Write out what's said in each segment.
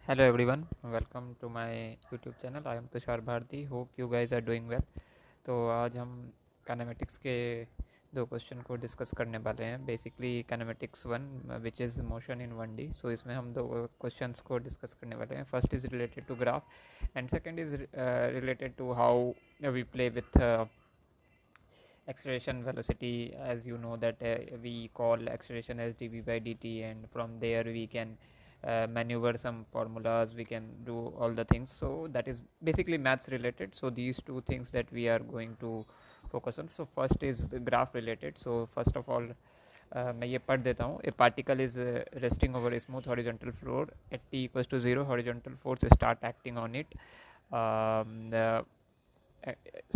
Hello everyone, welcome to my YouTube channel. I am Tushar Bharti. Hope you guys are doing well. तो आज हम kinematics के दो question को discuss करने वाले हैं. Basically kinematics one which is motion in 1D. So इसमें हम दो क्वेश्चंस को डिस्कस करने वाले हैं. First is related to graph and second is related to how we play with acceleration velocity. As you know that we call acceleration as dv by dt, and from there we can maneuver some formulas, we can do all the things. So that is basically maths related. So these two things that we are going to focus on. So first is the graph related. So first of all मैं ये पढ़ देता हूँ. A particle is resting over a smooth horizontal floor at t equals to 0. Horizontal force start acting on it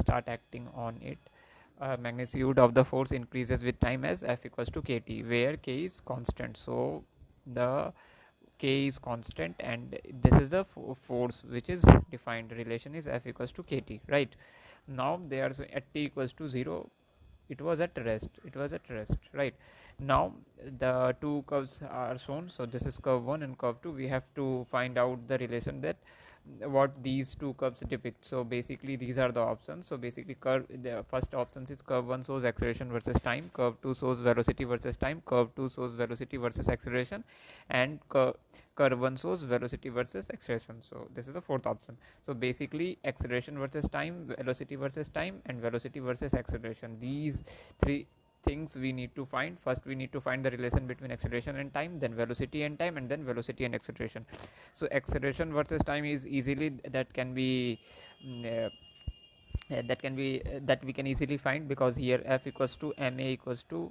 start acting on it. Magnitude of the force increases with time as f equals to kt, where k is constant. So the k is constant and this is the force which is defined. Relation is f equals to kt, right? Now they are, so at t equals to 0 it was at rest, right? Now the two curves are shown. So this is curve 1 and curve 2. We have to find out the relation that what these two curves depict. So basically these are the options. So basically the first option is curve 1 shows acceleration versus time, curve 2 shows velocity versus time, curve 2 shows velocity versus acceleration, and curve 1 shows velocity versus acceleration. So this is the fourth option. So basically acceleration versus time, velocity versus time, and velocity versus acceleration, these three things we need to find. First we need to find the relation between acceleration and time, then velocity and time, and then velocity and acceleration. So acceleration versus time is easily that can be that we can easily find, because here f equals to ma equals to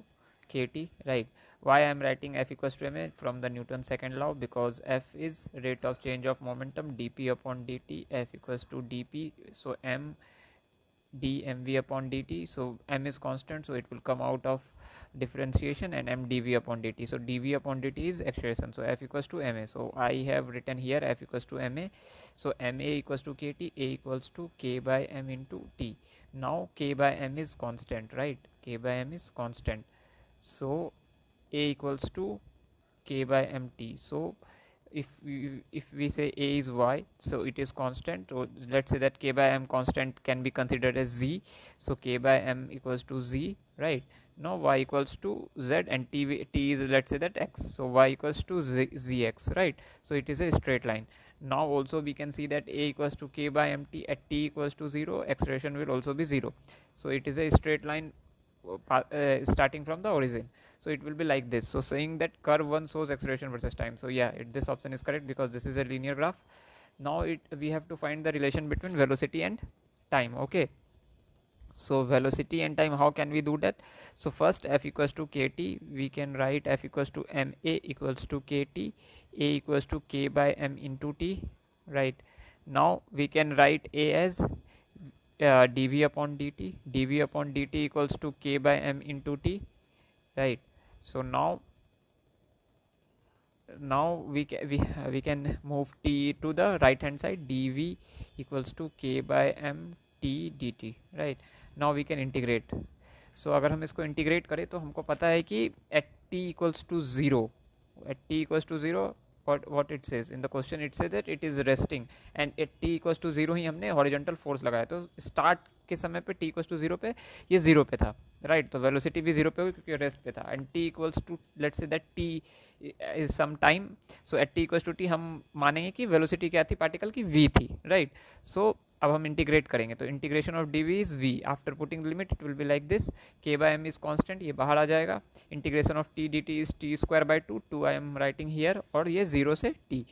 kt, right? Why I am writing f equals to ma? From the Newton's second law, because f is rate of change of momentum, dp upon dt, f equals to dp. So m dmv upon dt. So m is constant, so it will come out of differentiation, and m dv upon dt. So dv upon dt is acceleration. So f equals to ma. So I have written here f equals to ma. So ma equals to kt, a equals to k by m into t. Now k by m is constant, right? K by m is constant. So a equals to k by mt. So if we say a is y, so it is constant. So let's say that k by m constant can be considered as z. So k by m equals to z, right? Now y equals to z, and t is, let's say that x. So y equals to zx, right? So it is a straight line. Now also we can see that a equals to k by mt at t equals to 0, acceleration will also be 0. So it is a straight line starting from the origin. So it will be like this. So saying that curve 1 shows acceleration versus time. So yeah, this option is correct because this is a linear graph. Now we have to find the relation between velocity and time. Okay, so velocity and time, how can we do that? So first f equals to kt, we can write f equals to ma equals to kt, a equals to k by m into t, right? Now we can write a as dv upon dt, dv upon dt equals to k by m into t, right? So now we can move t to the right hand side, dv equals to k by m t dt, right? Now we can integrate. So अगर हम इसको integrate करें तो हमको पता है कि at t equals to 0, what it says in the question, it says that it is resting, and at t equals to 0 ही हमने horizontal force लगाया. तो स्टार्ट के समय पे t equals to 0 पे ये 0 पे था, राइट? तो वेलोसिटी भी 0 पे हुई क्योंकि रेस्ट पे था. And t equals to, let's say that t is some time. So at t equals to t हम मानेंगे कि वेलोसिटी क्या थी पार्टिकल की, v थी, राइट? सो अब हम इंटीग्रेट करेंगे तो integration of d v is v. After putting limit it will be like this, k by m is constant, ये बाहर आ जाएगा. Integration of t d t is t square by two I am writing here, और ये 0 से t.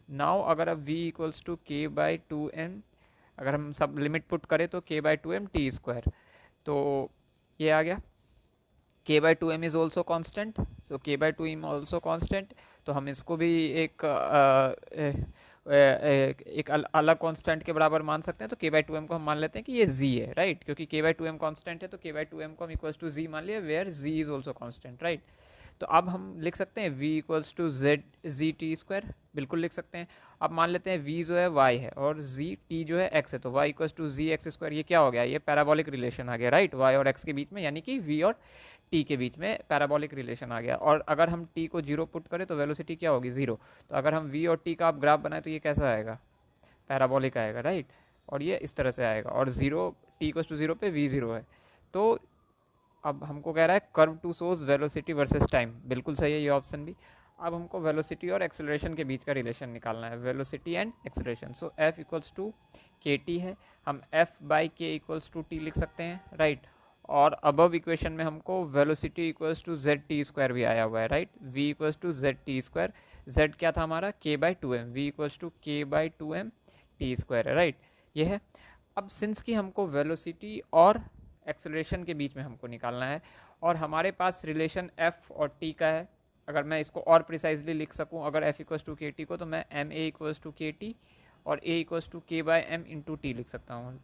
Now अगर अब v equals to के बाई टू एम, अगर हम सब लिमिट पुट करें तो k by two M T square, तो ये आ गया. k by two m is also constant, so k by two m also constant. तो हम इसको भी एक अलग कांस्टेंट के बराबर मान सकते हैं. तो k बाई टू एम को हम मान लेते हैं कि ये z है, राइट? क्योंकि k by two m constant है, तो k बाई टू एम को हम इक्वल्स टू z मान लिया, where z is also constant, right? तो अब हम लिख सकते हैं v equals to g t square, बिल्कुल लिख सकते हैं. अब मान लेते हैं v जो है y है और z t जो है x है, तो y equals to ji x square. ये क्या हो गया? ये पैराबोलिक रिलेशन आ गया, राइट? y और x के बीच में, यानी कि v और टी के बीच में पैराबोलिक रिलेशन आ गया। और अगर हम टी को जीरो पुट करें तो वेलोसिटी क्या होगी, जीरो। तो अगर हम वी और टी का आप ग्राफ बनाए तो ये कैसा आएगा, पैराबोलिक आएगा, राइट। और ये इस तरह से आएगा, और zero t equals to zero पे वी जीरो है। तो अब हमको कह रहा है curve to source velocity versus time, बिल्कुल सही है ये ऑप्शन भी। अब हमको वेलोसिटी और एक्सेलरेशन के बीच का रिलेशन निकालना है, velocity and acceleration. So F equals to K T है, हम F by K equals to T लिख सकते हैं, राइट। और अबव इक्वेशन में हमको velocity equals to Z T square भी आया हुआ है, right. V equals to Z T square, Z क्या था हमारा, K by two M, V equals to के by two M T square है, राइट। ये है। अब सिंस कि हमको वेलोसिटी और एक्सेलरेशन के बीच में हमको निकालना है, और हमारे पास रिलेशन एफ और टी का है। अगर मैं इसको और प्रिसाइजली लिख सकूं, अगर F equals to K T को, तो मैं M A equals to K T और ए इक्वल्स टू के बाई एम इंटू टी लिख सकता हूँ,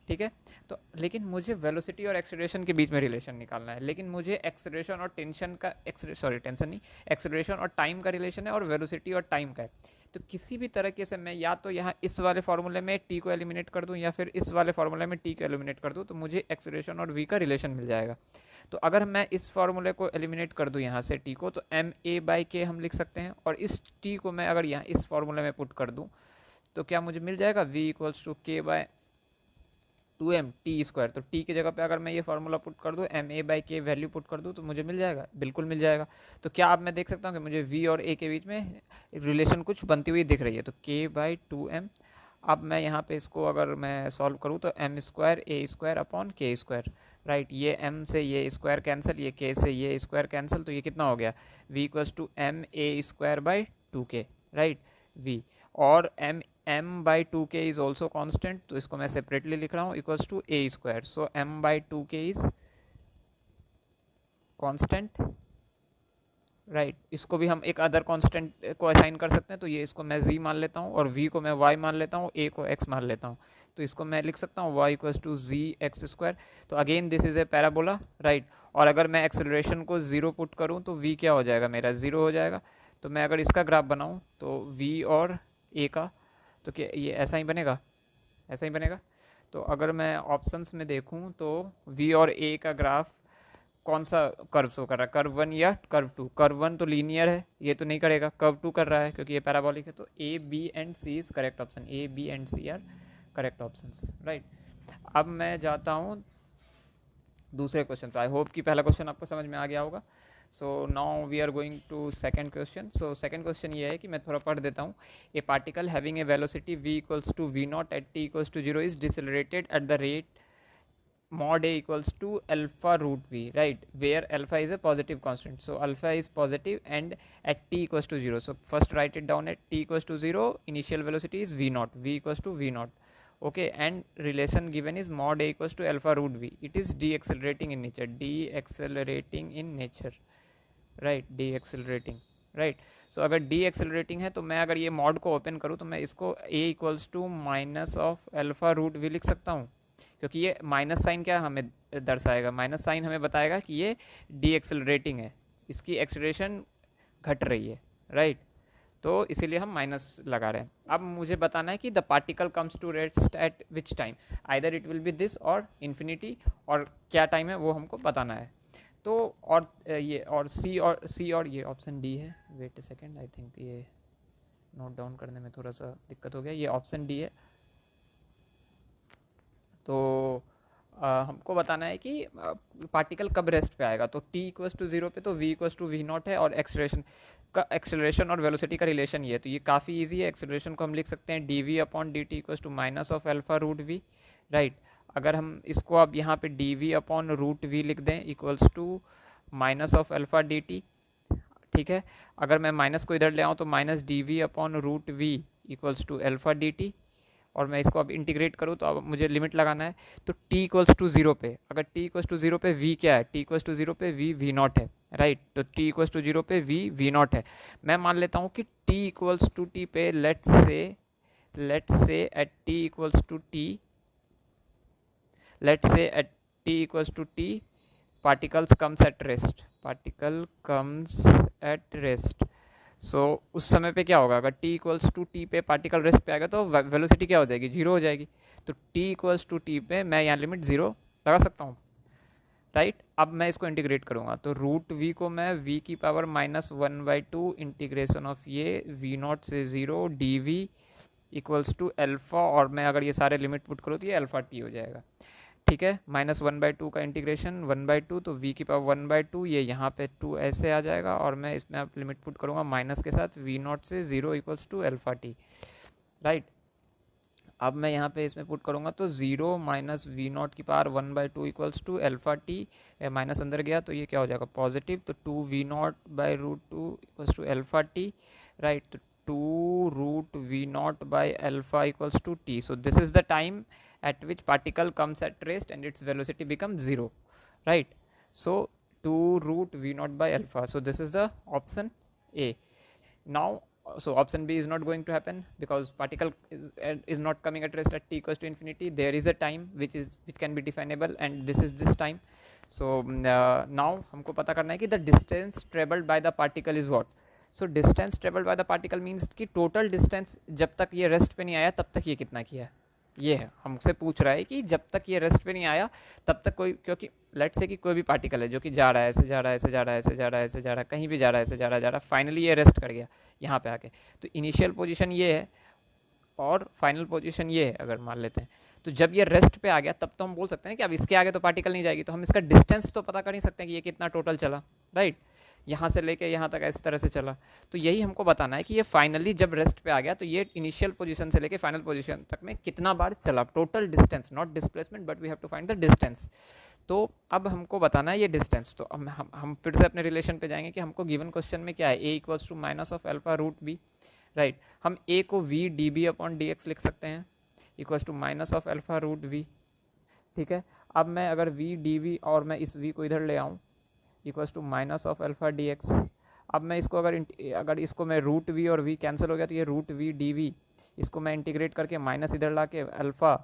ठीक है। तो लेकिन मुझे वेलोसिटी और एक्सेलरेशन के बीच में रिलेशन निकालना है, लेकिन मुझे एक्सेलरेशन और टेंशन का, सॉरी टेंशन नहीं, एक्सेलरेशन और टाइम का रिलेशन है और वेलोसिटी और टाइम का है। तो किसी भी तरीके से मैं या तो यहाँ इस वाले फॉर्मूले में टी को एलिमिनेट कर दूँ, या फिर इस वाले फॉर्मूले में टी को एलिमिनेट कर दूँ, तो मुझे एक्सेलरेशन और वी का रिलेशन मिल जाएगा। तो अगर मैं इस फॉर्मूले को एलिमिनेट कर दूँ यहाँ से टी को, तो एम ए बाई के हम लिख सकते हैं, और इस टी को मैं अगर यहाँ इस फॉर्मूले में पुट कर दूँ तो क्या मुझे मिल जाएगा, v equals to k by two M T square. तो टी की जगह पे अगर मैं ये फार्मूला पुट कर दूँ, एम ए बाई के वैल्यू पुट कर दूँ, तो मुझे मिल जाएगा, बिल्कुल मिल जाएगा। तो क्या अब मैं देख सकता हूँ कि मुझे वी और ए के बीच में रिलेशन कुछ बनती हुई दिख रही है, तो के बाई टू एम। अब मैं यहाँ पे इसको अगर मैं सॉल्व करूँ तो एम स्क्वायर ए स्क्वायर अपॉन के स्क्वायर, राइट। ये एम से ये स्क्वायर कैंसिल, ये के से ये स्क्वायर कैंसिल, तो ये कितना हो गया, v equals to m a square by two k, right, v. और m by two k is also constant, तो इसको मैं सेपरेटली लिख रहा हूँ, equals to a square. So m by two k is constant, right. इसको भी हम एक अदर कांस्टेंट को असाइन कर सकते हैं, तो ये इसको मैं z मान लेता हूँ, और v को मैं y मान लेता हूँ, a को x मान लेता हूँ। तो इसको मैं लिख सकता हूँ y equals to ji x square. तो again this is a parabola, right. और अगर मैं एक्सेलरेशन को जीरो पुट करूँ तो v क्या हो जाएगा, मेरा जीरो हो जाएगा। तो मैं अगर इसका ग्राफ बनाऊँ तो v और a का, तो क्या ये ऐसा ही बनेगा, ऐसा ही बनेगा। तो अगर मैं ऑप्शंस में देखूँ तो v और a का ग्राफ कौन सा कर्व शो कर रहा है, कर्व वन या कर्व टू। कर्व वन तो लीनियर है, ये तो नहीं करेगा, कर्व टू कर रहा है क्योंकि ये पैराबोलिक है। तो a b and c is correct option, a b and c are correct options, right. अब मैं जाता हूँ दूसरे क्वेश्चन। तो आई होप कि पहला क्वेश्चन आपको समझ में आ गया होगा। So now we are going to second question. So second question ये है कि मैं थोड़ा पढ़ देता हूँ। A particle having a velocity v equals to v not at t equals to zero is decelerated at the rate mod a equals to alpha root v, right, where alpha is a positive constant. So alpha is positive and at t equals to 0. So first write it down, at t equals to 0 initial velocity is v naught, v equals to v naught, okay, and relation given is mod a equals to alpha root v. It is deaccelerating in nature, deaccelerating in nature, right, deaccelerating, right. So अगर D accelerating है तो मैं अगर ये mod को open करूँ तो मैं इसको A equals to minus of alpha root we लिख सकता हूँ, क्योंकि ये माइनस साइन क्या हमें दर्शाएगा, माइनस साइन हमें बताएगा कि ये डी एक्सेलरेटिंग है, इसकी एक्सेलरेशन घट रही है, राइट। तो इसीलिए हम माइनस लगा रहे हैं। अब मुझे बताना है कि the particle comes to rest at which time, either it will be this और इन्फिनिटी, और क्या टाइम है वो हमको बताना है। तो और ये और सी और ये ऑप्शन डी है। Wait a second, I think ये नोट डाउन करने में थोड़ा सा दिक्कत हो गया, ये ऑप्शन डी है। तो हमको बताना है कि पार्टिकल कब रेस्ट पे आएगा। तो t इक्वल्स टू जीरो पे तो v equals to v not है, और एक्सेलरेशन और वेलोसिटी का रिलेशन ये है। तो ये काफ़ी इजी है। एक्सेलरेशन को हम लिख सकते हैं d v upon d t equals to minus of alpha root v, right. अगर हम इसको अब यहाँ पे d v upon root we लिख दें equals to minus of alpha d t, ठीक है। अगर मैं माइनस को इधर ले आऊँ तो minus d v upon root v equals to alpha d t, और मैं इसको अब इंटीग्रेट करूँ तो अब मुझे लिमिट लगाना है। तो t इक्वल्स टू जीरो पे, अगर t इक्वल्स टू जीरो पे v क्या है, t इक्वल्स टू जीरो पे v वी नॉट है, राइट। तो t इक्वल्स टू जीरो पे v वी नॉट है। मैं मान लेता हूँ कि t इक्वल्स टू t पे let's say at t equals to t, let's say at t equals to t particles comes at rest, particle comes at rest. So उस समय पे क्या होगा, अगर t इक्वल्स टू टी पे particle rest पे आएगा तो वेलोसिटी क्या हो जाएगी, जीरो हो जाएगी। तो t इक्वल्स टू टी पे मैं यहाँ लिमिट जीरो लगा सकता हूँ, राइट। अब मैं इसको इंटीग्रेट करूंगा तो रूट वी को मैं वी की पावर -1/2 इंटीग्रेशन ऑफ ये वी नॉट से 0 d v equals to alpha, और मैं अगर ये सारे लिमिट पुट करूँ तो ये अल्फा टी हो जाएगा, ठीक है। -1/2 का इंटीग्रेशन 1/2, तो v की पावर 1/2, ये यहाँ पे 2 ऐसे आ जाएगा, और मैं इसमें अब लिमिट पुट करूँगा माइनस के साथ v नॉट से 0 equals to alpha t, right. अब मैं यहाँ पे इसमें पुट करूँगा तो 0 माइनस वी नॉट की power 1/2 equals to alpha t, minus अंदर गया तो ये क्या हो जाएगा पॉजिटिव, तो 2 v nought by root 2 equals to alpha t, right. तो 2 root v nought by alpha equals to t, so this is the time at which particle comes at rest and its velocity becomes 0, right? So 2 root v naught by alpha, so this is the option A. Now so option B is not going to happen because particle is not coming at rest at t equals to infinity. There is a time which can be definable and this is this time. So now हमको पता करना है कि the distance traveled by the particle is what. So distance traveled by the particle means कि total distance जब तक ये rest पे नहीं आया तब तक ये कितना किया है, ये है हमसे पूछ रहा है कि जब तक ये रेस्ट पे नहीं आया तब तक कोई, क्योंकि लेट्स से कि कोई भी पार्टिकल है जो कि जा रहा है, ऐसे जा रहा है, ऐसे जा रहा है, ऐसे जा रहा है, ऐसे जा रहा है, कहीं भी जा रहा है, ऐसे जा रहा है, फाइनली ये रेस्ट कर गया यहाँ पे आके, तो इनिशियल पोजीशन ये है और फाइनल पोजीशन ये है अगर मान लेते हैं, तो जब ये रेस्ट पे आ गया तब तो हम बोल सकते हैं कि अब इसके आगे तो पार्टिकल नहीं जाएगी, तो हम इसका डिस्टेंस तो पता कर नहीं सकते कि ये कितना टोटल चला, राइट। यहाँ से लेके यहाँ तक इस तरह से चला, तो यही हमको बताना है कि ये फाइनली जब रेस्ट पे आ गया तो ये इनिशियल पोजीशन से लेके फाइनल पोजीशन तक में कितना बार चला, total distance, not displacement but we have to find the distance. तो अब हमको बताना है ये डिस्टेंस, तो हम फिर से अपने रिलेशन पे जाएंगे कि हमको गिवन क्वेश्चन में क्या है, A equals to minus of alpha root B, right. हम ए को V D B upon D X लिख सकते हैं equals to minus of alpha root V, ठीक है। अब मैं अगर वी डी वी और मैं इस वी को इधर ले आऊँ equals to minus of alpha d x, अब मैं इसको अगर इसको मैं रूट वी और वी कैंसिल हो गया तो ये रूट वी डी वी, इसको मैं इंटीग्रेट करके माइनस इधर ला के alpha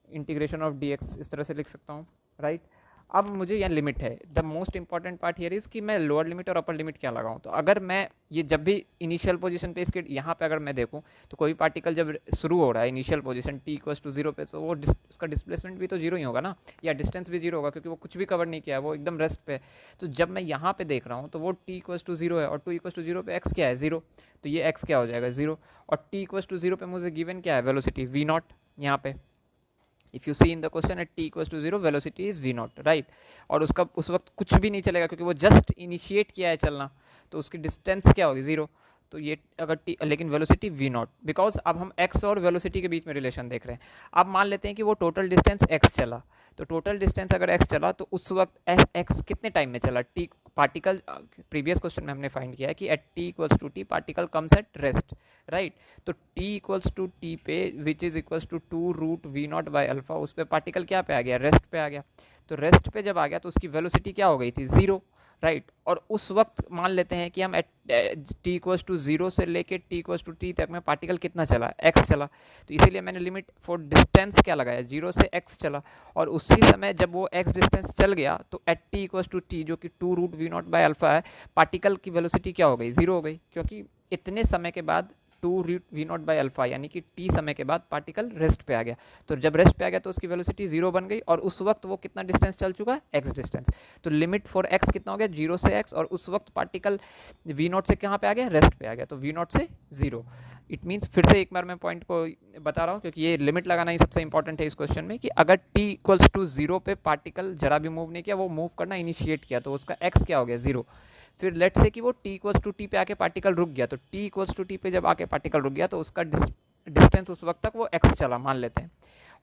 integration of D x इस तरह से लिख सकता हूँ, राइट। अब मुझे यहाँ लिमिट है, the most important part here is कि मैं लोअर लिमिट और अपर लिमिट क्या लगाऊं, तो अगर मैं ये जब भी इनिशियल पोजीशन पे इसके यहाँ पे अगर मैं देखूं तो कोई पार्टिकल जब शुरू हो रहा है initial position t equals to 0 पे, तो वो उसका डिस्प्लेसमेंट भी तो 0 ही होगा ना, या डिस्टेंस भी 0 होगा क्योंकि वो कुछ भी कवर नहीं किया है, वो एकदम रेस्ट पे। तो जब मैं यहाँ पे देख रहा हूँ तो वो t इक्वल्स टू 0 है और 2 इक्वल्स टू 0 पे x क्या है 0, तो ये x क्या हो जाएगा 0, और t इक्वल्स टू 0 पे मुझे गिवन क्या है वेलोसिटी v नॉट, यहाँ पे if you see in the question at t equals to 0 velocity is v nought, right. और उसका उस वक्त कुछ भी नहीं चलेगा क्योंकि वो जस्ट इनिशिएट किया है चलना, तो उसकी डिस्टेंस क्या होगी 0, तो ये अगर t, लेकिन वेलोसिटी v नॉट, बिकॉज अब हम x और वेलोसिटी के बीच में रिलेशन देख रहे हैं। अब मान लेते हैं कि वो टोटल डिस्टेंस x चला, तो टोटल डिस्टेंस अगर x चला तो उस वक्त x कितने टाइम में चला, t पार्टिकल, प्रीवियस क्वेश्चन में हमने फाइंड किया है कि at t equals to t particle comes at rest, right. तो t इक्वल्स टू t पे which is equals to 2 root v nought by alpha, उस पर पार्टिकल क्या पे आ गया, रेस्ट पे आ गया, तो रेस्ट पे जब आ गया तो उसकी वेलोसिटी क्या हो गई थी 0, राइट। और उस वक्त मान लेते हैं कि हम एट टी इक्वल्स टू 0 से लेके टी इक्वल्स टू टी तक में पार्टिकल कितना चला, x चला, तो इसीलिए मैंने लिमिट फॉर डिस्टेंस क्या लगाया 0 से x चला, और उसी समय जब वो x डिस्टेंस चल गया तो at t equals to t जो कि 2 root v nought by alpha है, पार्टिकल की वेलोसिटी क्या हो गई 0 हो गई, क्योंकि इतने समय के बाद 2 root v nought by alpha यानी कि t समय के बाद पार्टिकल रेस्ट पे आ गया, तो जब रेस्ट पे आ गया तो उसकी वेलोसिटी 0 बन गई, और उस वक्त वो कितना डिस्टेंस चल चुका है x डिस्टेंस, तो लिमिट फॉर x कितना हो गया 0 से x, और उस वक्त पार्टिकल v नॉट से कहाँ पे आ गया, रेस्ट पे आ गया, तो v नॉट से 0। इट मीन्स, फिर से एक बार मैं पॉइंट को बता रहा हूँ क्योंकि ये लिमिट लगाना ही सबसे इंपॉर्टेंट है इस क्वेश्चन में, कि अगर t इक्वल्स टू 0 पे पार्टिकल जरा भी मूव नहीं किया, वो मूव करना इनिशिएट किया, तो उसका x क्या हो गया 0। फिर लेट्स से कि वो t इक्वल्स टू टी पे आके पार्टिकल रुक गया, तो t इक्वल्स टू टी पे जब आके पार्टिकल रुक गया तो उसका डिस्टेंस उस वक्त तक वो x चला मान लेते हैं,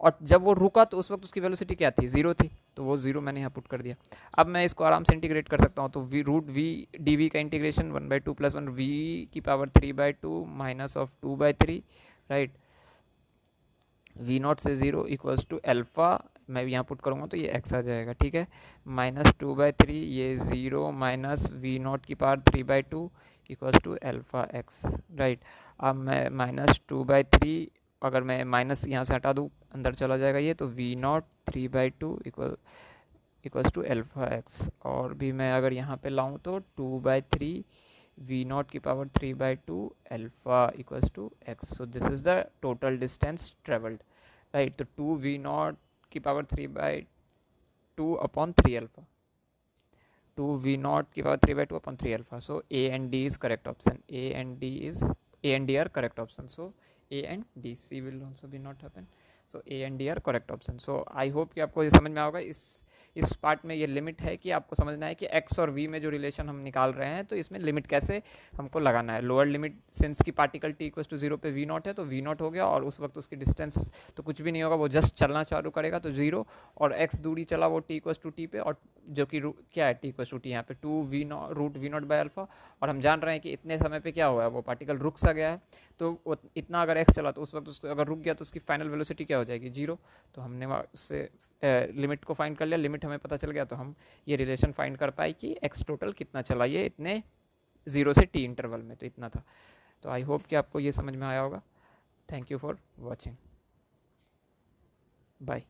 और जब वो रुका तो उस वक्त उसकी वेलोसिटी क्या थी 0 थी, तो वो 0 मैंने यहाँ पुट कर दिया। अब मैं इसको आराम से इंटीग्रेट कर सकता हूँ, तो v root v d v का इंटीग्रेशन 1/2 प्लस 1 वी की power 3/2 minus of 2/3, right. V nought से 0 इक्वल्स टू अल्फा, मैं यहाँ पुट करूँगा तो ये x आ जाएगा, ठीक है, -2/3 ये 0 माइनस वी नॉट की power 3/2 equals to alpha x, right. अब मैं -2/3 अगर मैं माइनस यहाँ से हटा दूँ अंदर चला जाएगा ये, तो v nought 3/2 equals to alpha x, और भी मैं अगर यहाँ पे लाऊँ तो 2/3 वी नॉट की power 3/2 alpha equals to x, so this is the total distance travelled, right. तो 2 वी नॉट की पावर 3/2 अपॉन 3 अल्फा, 2v0 की power 3/2 upon 3 alpha. So A and D is correct option. A and D are correct option. So A and D. C will also be not happen. So A and D are correct option. So I hope कि आपको ये समझ में होगा. इस part में ये limit है कि आपको समझना है कि x और v में जो रिलेशन हम निकाल रहे हैं तो इसमें लिमिट कैसे हमको लगाना है. लोअर लिमिट सिंस की पार्टिकल t इक्वल टू 0 पे v नॉट है तो v नॉट हो गया और उस वक्त उसकी डिस्टेंस तो कुछ भी नहीं होगा, वो जस्ट चलना चालू करेगा तो 0, और x दूरी चला वो t इक्वल टू टी पे, और जो कि क्या है t इक्वल टू टी यहाँ पे 2v0 root v nought by alpha. और हम जान रहे हैं कि इतने समय पे क्या हुआ है, वो पार्टिकल रुक सा गया है. तो इतना अगर x चला तो उस वक्त उसको अगर रुक गया तो उसकी फाइनल वेलोसिटी क्या हो जाएगी 0. तो हमने उससे लिमिट को फाइंड कर लिया, लिमिट हमें पता चल गया तो हम ये रिलेशन फाइंड कर पाए कि x टोटल कितना चला ये इतने 0 से t इंटरवल में, तो इतना था. तो आई होप कि आपको ये समझ में आया होगा. Thank you for watching. Bye.